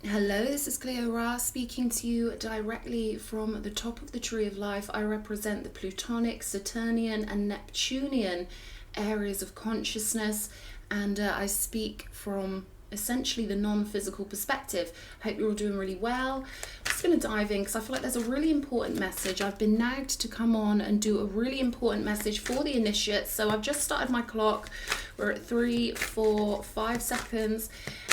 Hello, this is Cleo Ra speaking to you directly from the top of the Tree of Life. I represent the Plutonic, Saturnian and Neptunian areas of consciousness, and I speak from essentially the non-physical perspective. Hope you're all doing really well. I'm just going to dive in because I feel like there's a really important message. I've been nagged to come on and do a really important message for the initiates, so I've just started my clock. We're at 3, 4, 5 seconds,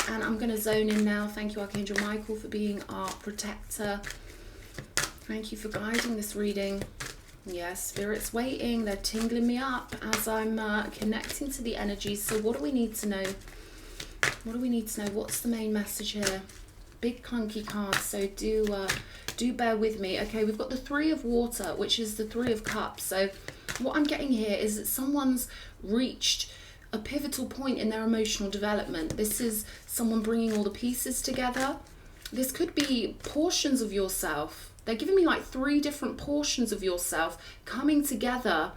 and I'm going to zone in now. Thank you, Archangel Michael, for being our protector. Thank you for guiding this reading. Yes, Spirit's waiting. They're tingling me up as I'm connecting to the energies. So what do we need to know? What do we need to know? What's the main message here? Big clunky cards, so do bear with me. Okay, we've got the Three of Water, which is the Three of Cups. So what I'm getting here is that someone's reached a pivotal point in their emotional development. This is someone bringing all the pieces together. This could be portions of yourself. They're giving me like 3 different portions of yourself coming together.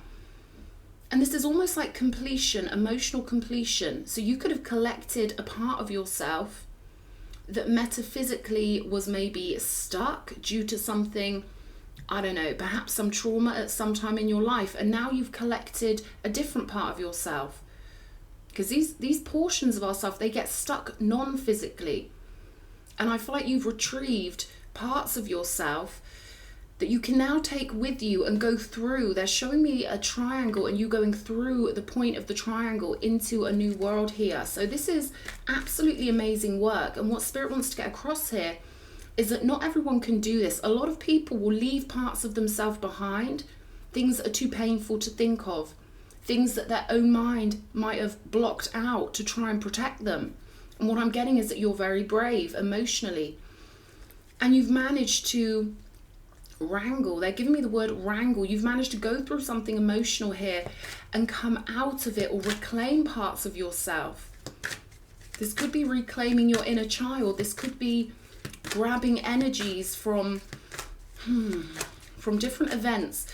And this is almost like completion, emotional completion. So you could have collected a part of yourself that metaphysically was maybe stuck due to something, I don't know, perhaps some trauma at some time in your life. And now you've collected a different part of yourself. Because these portions of ourselves, they get stuck non-physically. And I feel like you've retrieved parts of yourself that you can now take with you and go through. They're showing me a triangle and you going through the point of the triangle into a new world here. So this is absolutely amazing work. And what Spirit wants to get across here is that not everyone can do this. A lot of people will leave parts of themselves behind, things that are too painful to think of, things that their own mind might have blocked out to try and protect them. And what I'm getting is that you're very brave emotionally. And you've managed to wrangle. They're giving me the word wrangle. You've managed to go through something emotional here and come out of it or reclaim parts of yourself. This could be reclaiming your inner child. This could be grabbing energies from different events.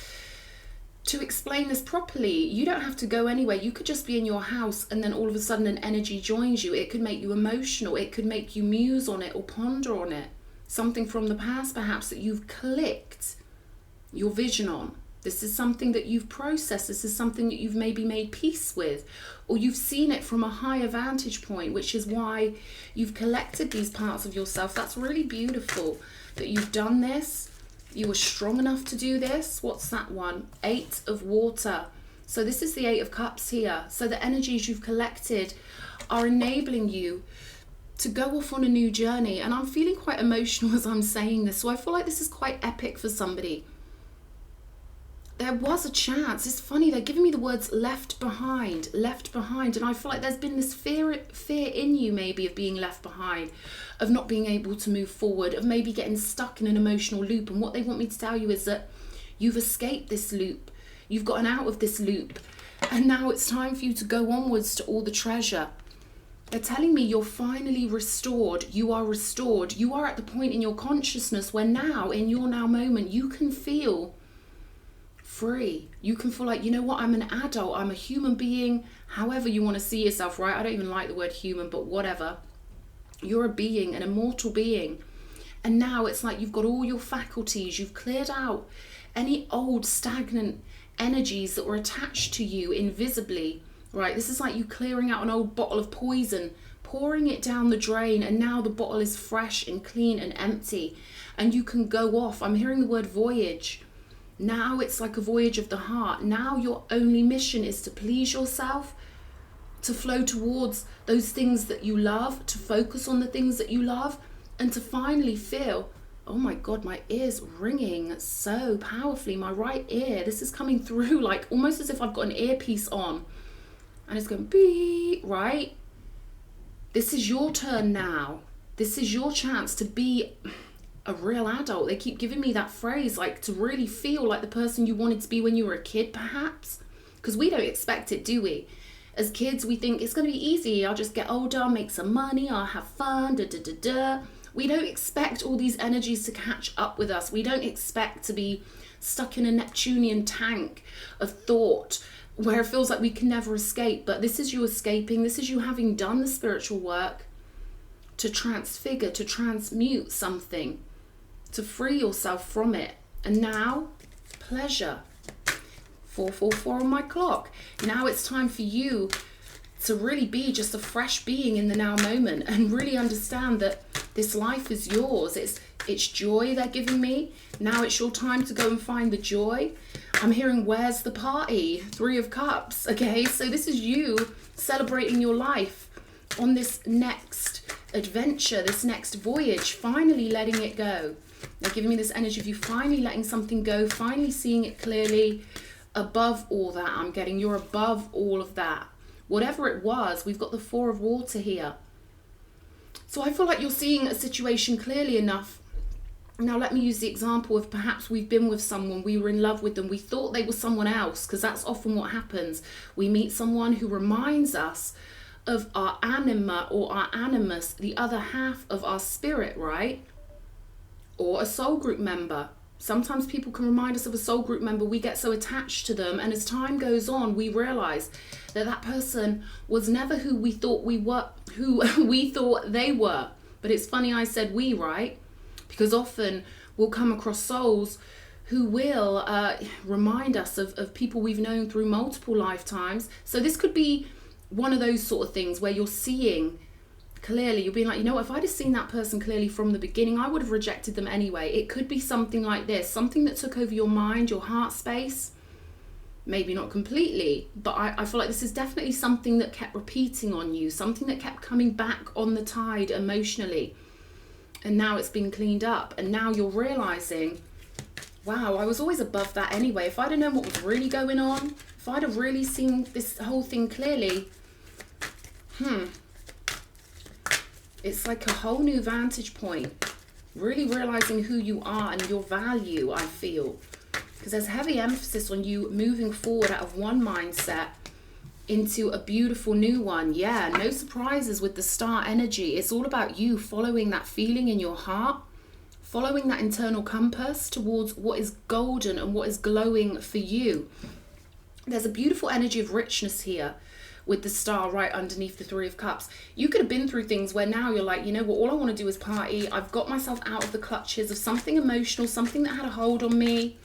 To explain this properly, you don't have to go anywhere. You could just be in your house and then all of a sudden an energy joins you. It could make you emotional. It could make you muse on it or ponder on it. Something from the past perhaps that you've clicked your vision on. This is something that you've processed. This is something that you've maybe made peace with, or you've seen it from a higher vantage point, which is why you've collected these parts of yourself. That's really beautiful that you've done this. You were strong enough to do this. What's that one? 8 of Water. So this is the 8 of Cups here. So the energies you've collected are enabling you to go off on a new journey. And I'm feeling quite emotional as I'm saying this. So I feel like this is quite epic for somebody. There was a chance. It's funny, they're giving me the words left behind. And I feel like there's been this fear in you maybe of being left behind, of not being able to move forward, of maybe getting stuck in an emotional loop. And what they want me to tell you is that you've escaped this loop. You've gotten out of this loop. And now it's time for you to go onwards to all the treasure. They're telling me you're finally restored. You are restored. You are at the point in your consciousness where now, in your now moment, you can feel free. You can feel like, you know what, I'm an adult. I'm a human being. However you want to see yourself, right? I don't even like the word human, but whatever. You're a being, an immortal being. And now it's like you've got all your faculties. You've cleared out any old stagnant energies that were attached to you invisibly. Right, this is like you clearing out an old bottle of poison, pouring it down the drain, and now the bottle is fresh and clean and empty, and you can go off. I'm hearing the word voyage. Now it's like a voyage of the heart. Now your only mission is to please yourself, to flow towards those things that you love, to focus on the things that you love, and to finally feel, oh my God, my ear's ringing so powerfully. My right ear, this is coming through like almost as if I've got an earpiece on. And it's going beep, right? This is your turn now. This is your chance to be a real adult. They keep giving me that phrase, like to really feel like the person you wanted to be when you were a kid, perhaps. Because we don't expect it, do we? As kids, we think it's going to be easy. I'll just get older, I'll make some money, I'll have fun, We don't expect all these energies to catch up with us. We don't expect to be stuck in a Neptunian tank of thought, where it feels like we can never escape. But this is you escaping. This is you having done the spiritual work to transfigure, to transmute something, to free yourself from it. And now, pleasure. 444 on my clock. Now it's time for you to really be just a fresh being in the now moment and really understand that this life is yours. It's joy they're giving me. Now it's your time to go and find the joy. I'm hearing, where's the party? 3 of Cups. Okay, so this is you celebrating your life on this next adventure, this next voyage, finally letting it go. They're giving me this energy of you finally letting something go, finally seeing it clearly. Above all that, I'm getting you're above all of that. Whatever it was, we've got the 4 of Water here. So I feel like you're seeing a situation clearly enough. Now let me use the example of perhaps we've been with someone, we were in love with them, we thought they were someone else, because that's often what happens. We meet someone who reminds us of our anima or our animus, the other half of our spirit, right? Or a soul group member. Sometimes people can remind us of a soul group member. We get so attached to them, and as time goes on, we realize that that person was never who we thought we were, who we thought they were. But it's funny I said we, right? Because often we'll come across souls who will remind us of people we've known through multiple lifetimes. So this could be one of those sort of things where you're seeing clearly, you're being like, you know what, if I'd have seen that person clearly from the beginning, I would have rejected them anyway. It could be something like this, something that took over your mind, your heart space. Maybe not completely, but I feel like this is definitely something that kept repeating on you, something that kept coming back on the tide emotionally. And now it's been cleaned up, and now you're realizing, wow, I was always above that anyway. If I'd have known what was really going on, if I'd have really seen this whole thing clearly, it's like a whole new vantage point. Really realizing who you are and your value, I feel. Because there's heavy emphasis on you moving forward out of one mindset into a beautiful new one. Yeah, no surprises with the star energy. It's all about you following that feeling in your heart, following that internal compass towards what is golden and what is glowing for you. There's a beautiful energy of richness here with the star right underneath the 3 of Cups. You could have been through things where now you're like, you know what, all I want to do is party. I've got myself out of the clutches of something emotional, something that had a hold on me.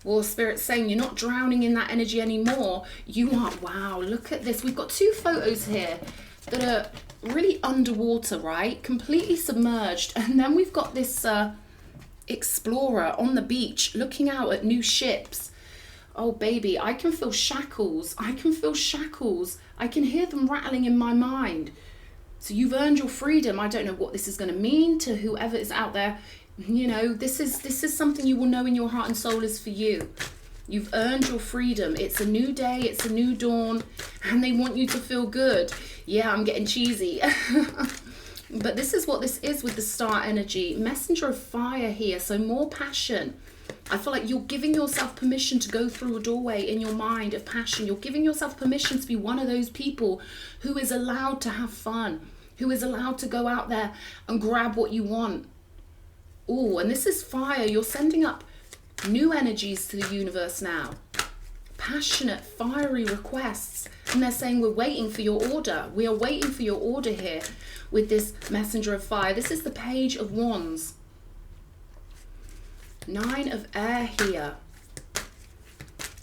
Well, Spirit's saying you're not drowning in that energy anymore. You are, wow, look at this. We've got 2 photos here that are really underwater, right? Completely submerged. And then we've got this explorer on the beach looking out at new ships. Oh, baby, I can feel shackles. I can feel shackles. I can hear them rattling in my mind. So you've earned your freedom. I don't know what this is going to mean to whoever is out there. You know, this is something you will know in your heart and soul is for you. You've earned your freedom. It's a new day. It's a new dawn. And they want you to feel good. Yeah, I'm getting cheesy. But this is what this is with the star energy. Messenger of fire here. So more passion. I feel like you're giving yourself permission to go through a doorway in your mind of passion. You're giving yourself permission to be one of those people who is allowed to have fun, who is allowed to go out there and grab what you want. Oh, and this is fire. You're sending up new energies to the universe now. Passionate, fiery requests. And they're saying we're waiting for your order. We are waiting for your order here with this messenger of fire. This is the Page of Wands. 9 of Air here.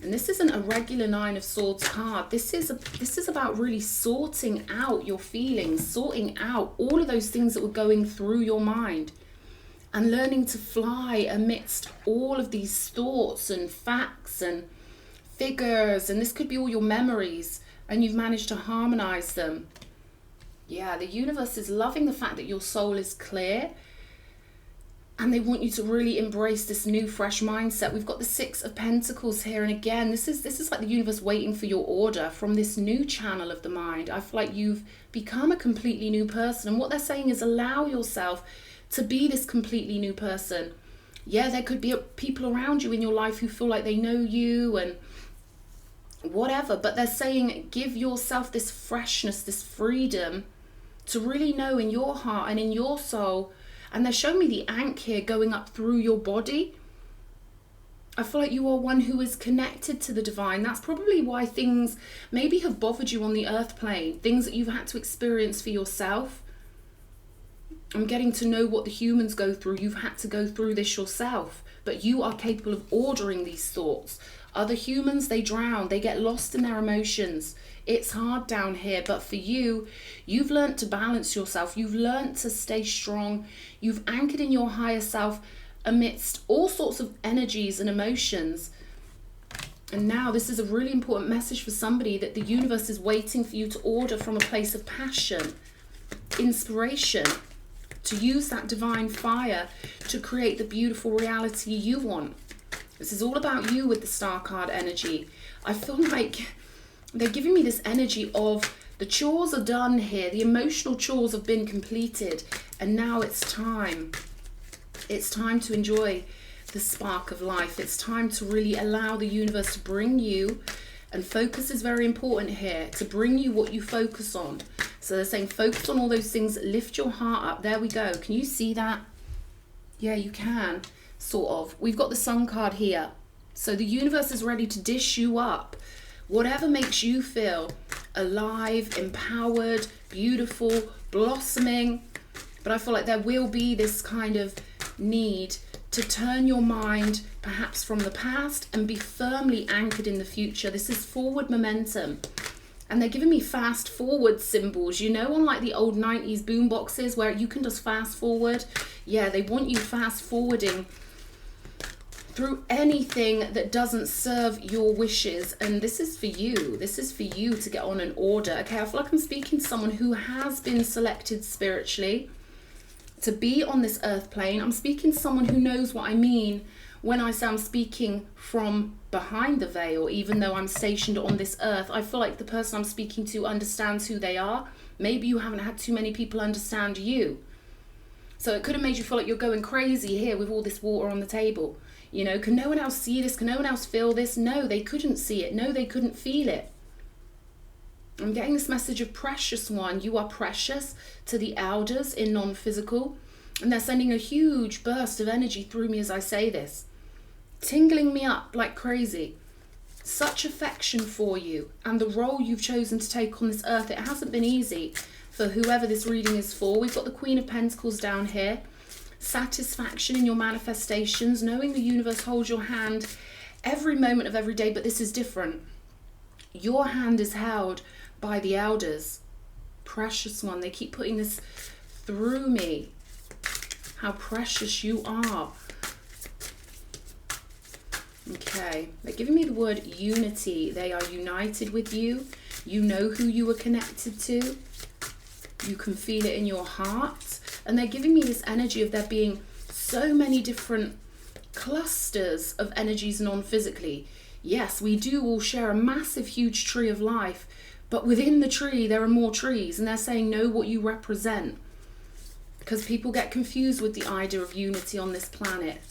And this isn't a regular 9 of Swords card. This is about really sorting out your feelings, sorting out all of those things that were going through your mind and learning to fly amidst all of these thoughts and facts and figures. And this could be all your memories, and you've managed to harmonize them. Yeah, the universe is loving the fact that your soul is clear. And they want you to really embrace this new, fresh mindset. We've got the 6 of Pentacles here. And again, this is like the universe waiting for your order from this new channel of the mind. I feel like you've become a completely new person. And what they're saying is allow yourself to be this completely new person. Yeah, there could be people around you in your life who feel like they know you and whatever. But they're saying give yourself this freshness, this freedom to really know in your heart and in your soul. And they're showing me the ankh here going up through your body. I feel like you are one who is connected to the divine. That's probably why things maybe have bothered you on the earth plane. Things that you've had to experience for yourself. I'm getting to know what the humans go through. You've had to go through this yourself, but you are capable of ordering these thoughts. Other humans, they drown, they get lost in their emotions. It's hard down here, but for you, you've learned to balance yourself. You've learned to stay strong. You've anchored in your higher self amidst all sorts of energies and emotions. And now this is a really important message for somebody, that the universe is waiting for you to order from a place of passion, inspiration, to use that divine fire to create the beautiful reality you want. This is all about you with the Star card energy. I feel like they're giving me this energy of the chores are done here. The emotional chores have been completed. And now it's time. It's time to enjoy the spark of life. It's time to really allow the universe to bring you, and focus is very important here, to bring you what you focus on. So they're saying focus on all those things that lift your heart up. There we go. Can you see that? Yeah, you can, sort of. We've got the Sun card here. So the universe is ready to dish you up whatever makes you feel alive, empowered, beautiful, blossoming. But I feel like there will be this kind of need to turn your mind perhaps from the past and be firmly anchored in the future. This is forward momentum. And they're giving me fast forward symbols, you know, on like the old 90s boom boxes where you can just fast forward. Yeah, they want you fast forwarding through anything that doesn't serve your wishes. And this is for you. This is for you to get on an order. Okay, I feel like I'm speaking to someone who has been selected spiritually to be on this earth plane. I'm speaking to someone who knows what I mean when I say I'm speaking from behind the veil, even though I'm stationed on this earth. I feel like the person I'm speaking to understands who they are. Maybe you haven't had too many people understand you. So it could have made you feel like you're going crazy here with all this water on the table. You know, can no one else see this? Can no one else feel this? No, they couldn't see it. No, they couldn't feel it. I'm getting this message of precious one. You are precious to the elders in non-physical. And they're sending a huge burst of energy through me as I say this, tingling me up like crazy. Such affection for you and the role you've chosen to take on this earth. It hasn't been easy for whoever this reading is for. We've got the Queen of Pentacles down here. Satisfaction in your manifestations, knowing the universe holds your hand every moment of every day, but this is different. Your hand is held by the elders. Precious one. They keep putting this through me. How precious you are. Okay, they're giving me the word unity. They are united with you. You know who you are connected to. You can feel it in your heart. And they're giving me this energy of there being so many different clusters of energies non-physically. Yes, we do all share a massive, huge tree of life, but within the tree there are more trees, and they're saying know what you represent. Because people get confused with the idea of unity on this planet.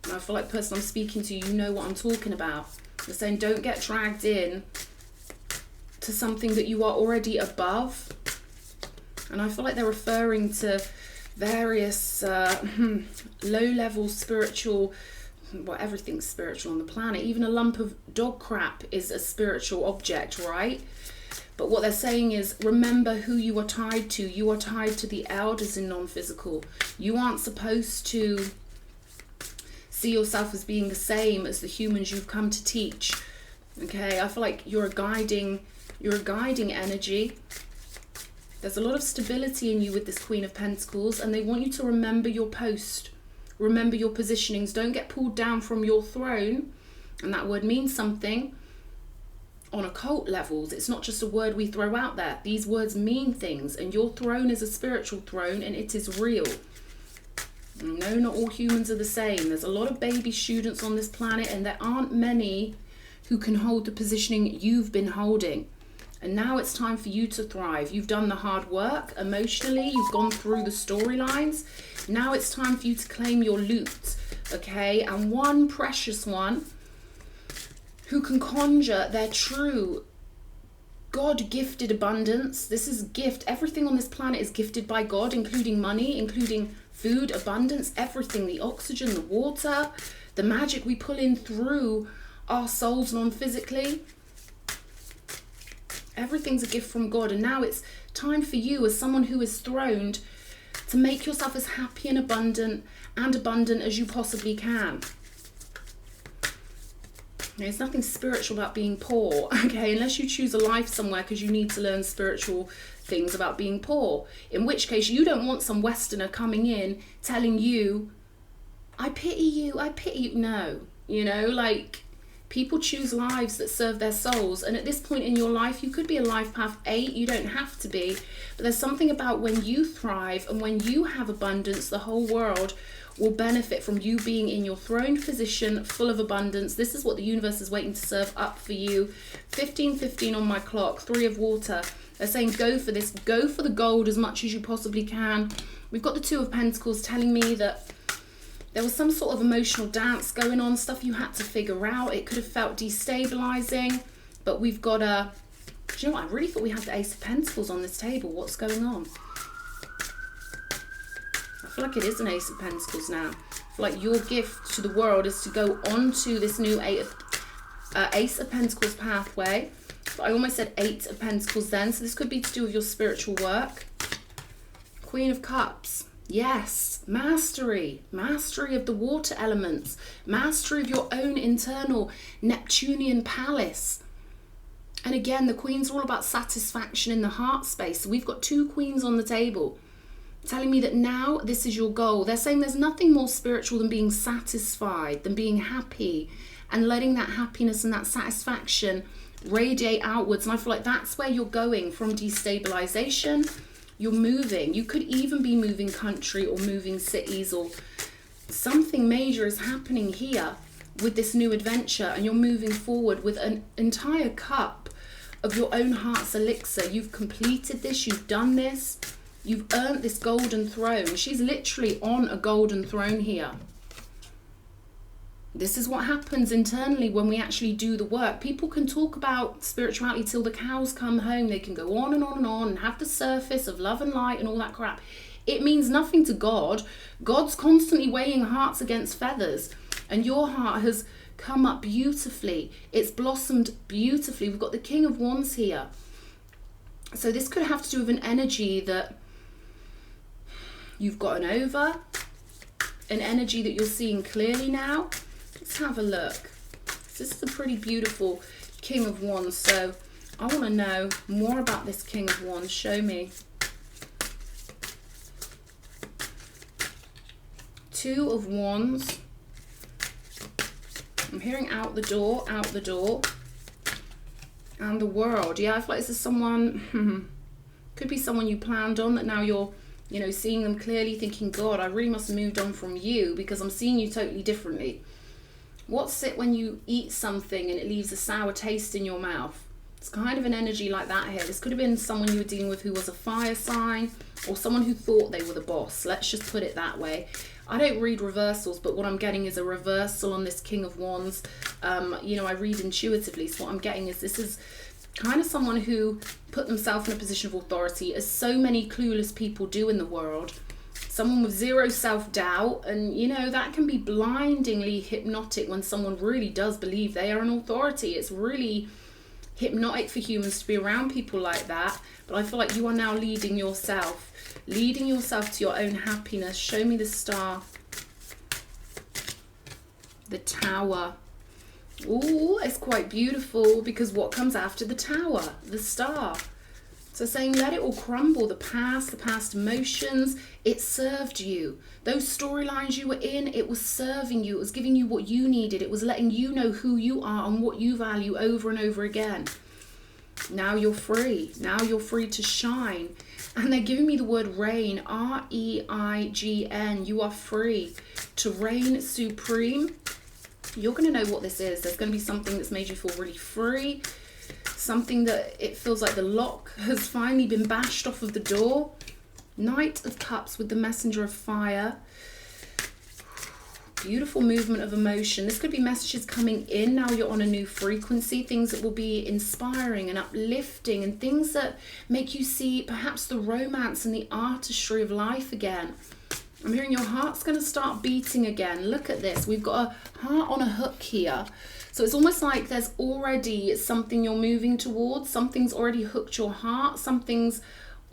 And I feel like the person I'm speaking to, you know what I'm talking about. They're saying don't get dragged in to something that you are already above. And I feel like they're referring to various low-level spiritual, well, everything's spiritual on the planet. Even a lump of dog crap is a spiritual object, right? But what they're saying is, remember who you are tied to. You are tied to the elders in non-physical. You aren't supposed to see yourself as being the same as the humans you've come to teach. Okay, I feel like you're a guiding energy. There's a lot of stability in you with this Queen of Pentacles, and they want you to remember your post. Remember your positionings. Don't get pulled down from your throne. And that word means something on occult levels. It's not just a word we throw out there. These words mean things, and your throne is a spiritual throne, and it is real. No, not all humans are the same. There's a lot of baby students on this planet, and there aren't many who can hold the positioning you've been holding. And now it's time for you to thrive. You've done the hard work emotionally. You've gone through the storylines. Now it's time for you to claim your loot, okay? And one precious one who can conjure their true God-gifted abundance. This is a gift. Everything on this planet is gifted by God, including money, including food, abundance, everything. The oxygen, the water, the magic we pull in through our souls non-physically. Everything's a gift from God. And now it's time for you, as someone who is throned, to make yourself as happy and abundant as you possibly can. There's nothing spiritual about being poor, okay, unless you choose a life somewhere because you need to learn spiritual things about being poor, in which case you don't want some Westerner coming in telling you, I pity you. No, you know, like, people choose lives that serve their souls, and at this point in your life you could be a life path 8, you don't have to be, but there's something about when you thrive and when you have abundance, the whole world will benefit from you being in your throned position, full of abundance. This is what the universe is waiting to serve up for you. 15:15 on my clock, 3 of water. They're saying go for this, go for the gold as much as you possibly can. We've got the 2 of Pentacles telling me that there was some sort of emotional dance going on, stuff you had to figure out. It could have felt destabilizing, but we've got a, do you know what, I really thought we had the Ace of Pentacles on this table. What's going on? I feel like it is an Ace of Pentacles now. I feel like your gift to the world is to go on to this new Ace of Pentacles pathway. But I almost said 8 of Pentacles then, so this could be to do with your spiritual work. Queen of Cups. Yes, mastery of the water elements, mastery of your own internal Neptunian palace. And again, the Queen's all about satisfaction in the heart space. So we've got 2 queens on the table telling me that now this is your goal. They're saying there's nothing more spiritual than being satisfied, than being happy, and letting that happiness and that satisfaction radiate outwards. And I feel like that's where you're going from destabilization. You're moving. You could even be moving country or moving cities, or something major is happening here with this new adventure, and you're moving forward with an entire cup of your own heart's elixir. You've completed this. You've done this. You've earned this golden throne. She's literally on a golden throne here. This is what happens internally when we actually do the work. People can talk about spirituality till the cows come home. They can go on and on and on and have the surface of love and light and all that crap. It means nothing to God. God's constantly weighing hearts against feathers. And your heart has come up beautifully. It's blossomed beautifully. We've got the King of Wands here. So this could have to do with an energy that you've gotten over. An energy that you're seeing clearly now. Let's have a look. This is a pretty beautiful King of Wands, so I want to know more about this King of Wands. Show me. 2 of Wands. I'm hearing out the door, and the World. Yeah, I feel like this is someone, could be someone you planned on that now you're, you know, seeing them clearly, thinking, God, I really must have moved on from you because I'm seeing you totally differently. What's it when you eat something and it leaves a sour taste in your mouth? It's kind of an energy like that here. This could have been someone you were dealing with who was a fire sign, or someone who thought they were the boss. Let's just put it that way. I don't read reversals, but what I'm getting is a reversal on this King of Wands. You know, I read intuitively, so what I'm getting is this is kind of someone who put themselves in a position of authority, as so many clueless people do in the world. Someone with zero self-doubt, and you know, that can be blindingly hypnotic when someone really does believe they are an authority. It's really hypnotic for humans to be around people like that. But I feel like you are now leading yourself to your own happiness. Show me the Star. The Tower. Ooh, it's quite beautiful, because what comes after the Tower? The Star. So saying let it all crumble, the past emotions, it served you. Those storylines you were in, it was serving you. It was giving you what you needed. It was letting you know who you are and what you value over and over again. Now you're free. Now you're free to shine. And they're giving me the word reign, R-E-I-G-N. You are free to reign supreme. You're going to know what this is. There's going to be something that's made you feel really free. Something that it feels like the lock has finally been bashed off of the door. Knight of Cups with the Messenger of Fire. Beautiful movement of emotion. This could be messages coming in. Now you're on a new frequency. Things that will be inspiring and uplifting, and things that make you see perhaps the romance and the artistry of life again. I'm hearing your heart's going to start beating again. Look at this. We've got a heart on a hook here. So it's almost like there's already something you're moving towards. Something's already hooked your heart. Something's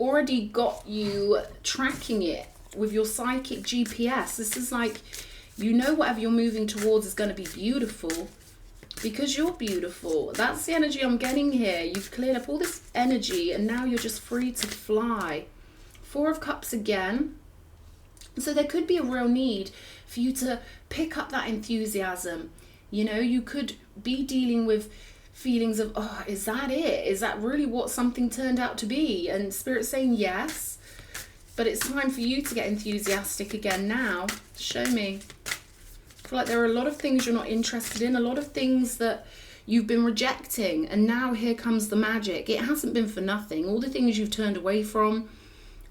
already got you tracking it. with your psychic GPS. This is like, you know, whatever you're moving towards is going to be beautiful because you're beautiful. That's the energy I'm getting here. You've cleared up all this energy and now you're just free to fly. Four of Cups again. So there could be a real need for you to pick up that enthusiasm. You know, you could be dealing with feelings of, oh, is that it? Is that really what something turned out to be? And Spirit's saying yes, but it's time for you to get enthusiastic again now. Show me. I feel like there are a lot of things you're not interested in, a lot of things that you've been rejecting, and now here comes the magic. It hasn't been for nothing. All the things you've turned away from,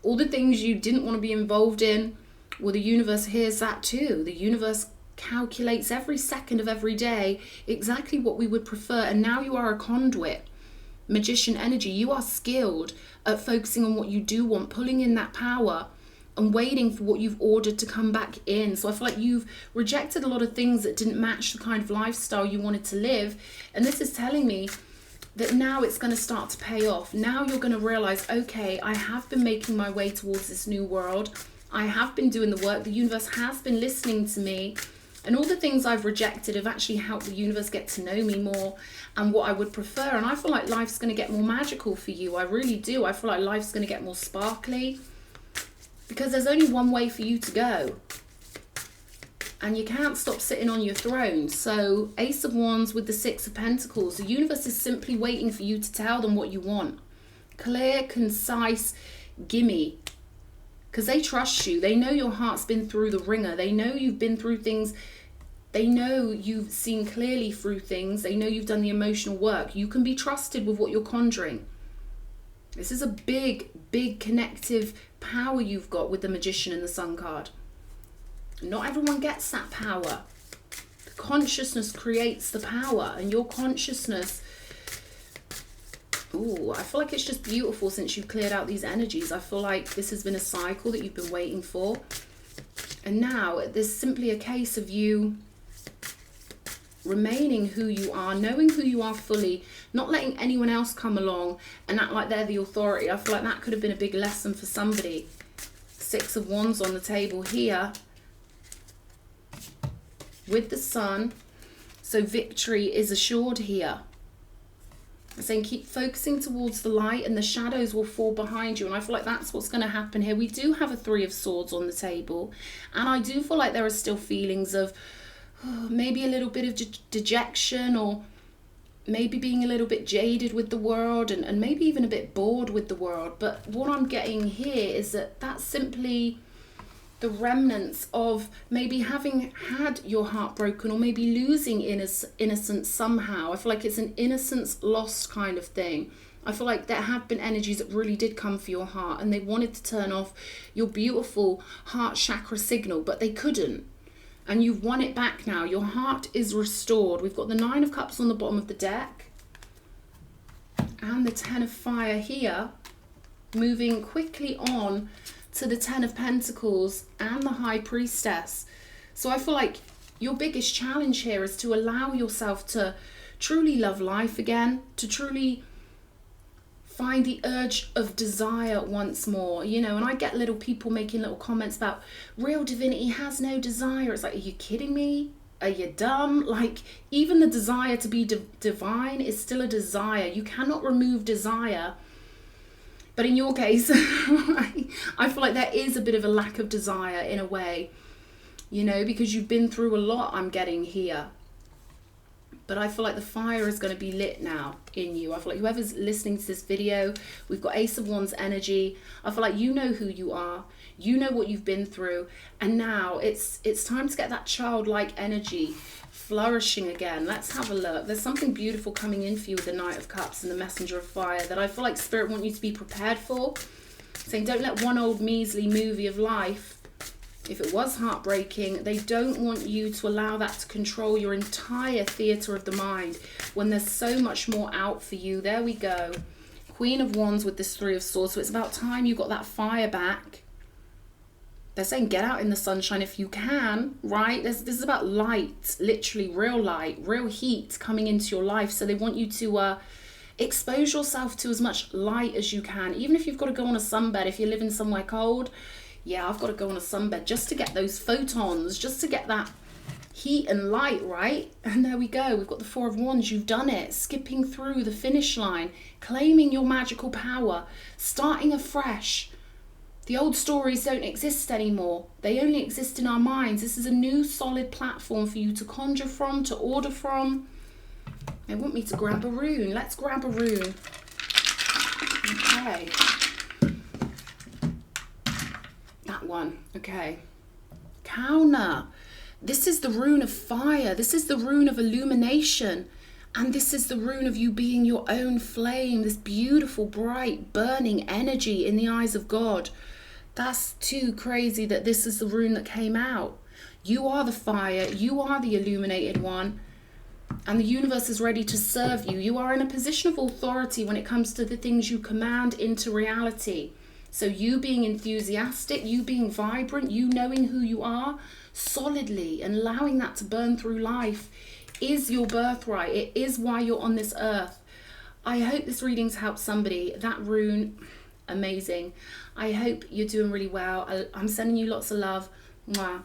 all the things you didn't want to be involved in, well, the universe hears that too. The universe calculates every second of every day exactly what we would prefer, and now you are a conduit. Magician energy, you are skilled at focusing on what you do want, pulling in that power and waiting for what you've ordered to come back in. So I feel like you've rejected a lot of things that didn't match the kind of lifestyle you wanted to live, and this is telling me that now it's going to start to pay off. Now you're going to realize, okay, I have been making my way towards this new world. I have been doing the work. The universe has been listening to me. And all the things I've rejected have actually helped the universe get to know me more and what I would prefer. And I feel like life's going to get more magical for you. I really do. I feel like life's going to get more sparkly because there's only one way for you to go. And you can't stop sitting on your throne. So Ace of Wands with the Six of Pentacles. The universe is simply waiting for you to tell them what you want. Clear, concise, gimme. Because they trust you. They know your heart's been through the ringer. They know you've been through things. They know you've seen clearly through things. They know you've done the emotional work. You can be trusted with what you're conjuring. This is a big, big connective power you've got with the Magician and the Sun card. Not everyone gets that power. The consciousness creates the power, and your consciousness, ooh, I feel like it's just beautiful since you've cleared out these energies. I feel like this has been a cycle that you've been waiting for. And now there's simply a case of you remaining who you are, knowing who you are fully, not letting anyone else come along and act like they're the authority. I feel like that could have been a big lesson for somebody. Six of Wands on the table here with the Sun. So victory is assured here. I'm saying keep focusing towards the light and the shadows will fall behind you. And I feel like that's what's going to happen here. We do have a Three of Swords on the table. And I do feel like there are still feelings of maybe a little bit of dejection, or maybe being a little bit jaded with the world, and maybe even a bit bored with the world. But what I'm getting here is that that's simply the remnants of maybe having had your heart broken, or maybe losing innocence somehow. I feel like it's an innocence lost kind of thing. I feel like there have been energies that really did come for your heart and they wanted to turn off your beautiful heart chakra signal, but they couldn't. And you've won it back now. Your heart is restored. We've got the Nine of Cups on the bottom of the deck and the Ten of Fire here, moving quickly on to the Ten of Pentacles and the High Priestess. So I feel like your biggest challenge here is to allow yourself to truly love life again, to truly find the urge of desire once more, you know. And I get little people making little comments about real divinity has no desire. It's like, are you kidding me? Are you dumb? Like, even the desire to be divine is still a desire. You cannot remove desire. But in your case, I feel like there is a bit of a lack of desire in a way, you know, because you've been through a lot, I'm getting here. But I feel like the fire is going to be lit now in you. I feel like whoever's listening to this video, we've got Ace of Wands energy. I feel like you know who you are. You know what you've been through. And now it's time to get that childlike energy flourishing again. Let's have a look. There's something beautiful coming in for you with the Knight of Cups and the Messenger of Fire that I feel like Spirit want you to be prepared for. Saying don't let one old measly movie of life, if it was heartbreaking, they don't want you to allow that to control your entire theatre of the mind when there's so much more out for you. There we go. Queen of Wands with this Three of Swords. So it's about time you got that fire back. They're saying get out in the sunshine if you can, right? This is about light, literally real light, real heat coming into your life. So they want you to expose yourself to as much light as you can. Even if you've got to go on a sunbed, if you're living somewhere cold, Yeah, I've got to go on a sunbed just to get those photons, just to get that heat and light, right? And there we go. We've got the Four of Wands. You've done it. Skipping through the finish line, claiming your magical power, starting afresh. The old stories don't exist anymore. They only exist in our minds. This is a new solid platform for you to conjure from, to order from. They want me to grab a rune. Let's grab a rune. Okay. That one. Okay. Kauna. This is the rune of fire. This is the rune of illumination. And this is the rune of you being your own flame. This beautiful, bright, burning energy in the eyes of God. That's too crazy that this is the rune that came out. You are the fire. You are the illuminated one. And the universe is ready to serve you. You are in a position of authority when it comes to the things you command into reality. So you being enthusiastic, you being vibrant, you knowing who you are solidly and allowing that to burn through life is your birthright. It is why you're on this earth. I hope this reading's helped somebody. That rune, amazing. I hope you're doing really well. I'm sending you lots of love. Mwah.